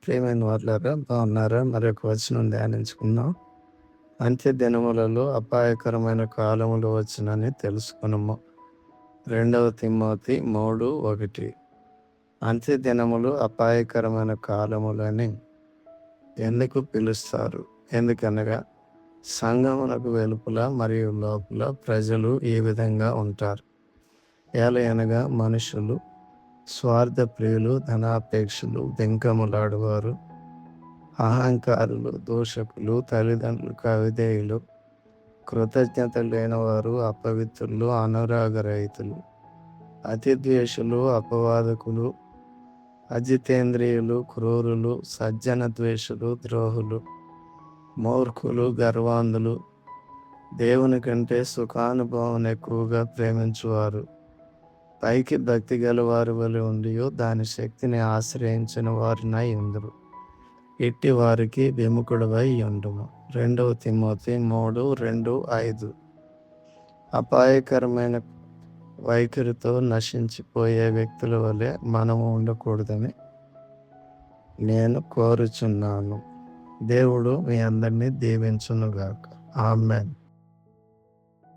ప్రియమైన వాళ్ళారా, బాగున్నారా? మరొక వచనం ధ్యానించుకుందాం. అంత్య దినములలో అపాయకరమైన కాలములు వచ్చునని తెలుసుకొనుము. 2 తిమోతి 3:1. అంత్య దినములు అపాయకరమైన కాలములని ఎందుకు పిలుస్తారు? ఎందుకనగా సంఘమునకు వెలుపల మరియు లోపల ప్రజలు ఈ విధంగా ఉంటారు. ఏలయనగా మనుషులు స్వార్థ ప్రియులు, ధనాపేక్షలు, బెంకములాడువారు, అహంకారులు, దూషకులు, తల్లిదండ్రులకు అవిధేయులు, కృతజ్ఞత లేనివారు, అపవిత్రులు, అనురాగరహితులు, అతిద్వేషులు, అపవాదకులు, అజితేంద్రియులు, క్రూరులు, సజ్జన ద్వేషులు, ద్రోహులు, మూర్ఖులు, గర్వాంధులు, దేవుని కంటే సుఖానుభవం ఎక్కువగా ప్రేమించువారు, పైకి భక్తి గలవారి వలె ఉండి దాని శక్తిని ఆశ్రయించిన వారినై ఉందురు. ఇట్టి వారికి విముఖుడవై ఉండుము. 2 తిమోతి 3:2-5. అపాయకరమైన వైఖరితో నశించిపోయే వ్యక్తుల వలె మనము ఉండకూడదని నేను కోరుచున్నాను. దేవుడు మీ అందరినీ దీవించునుగాక. ఆమేన్.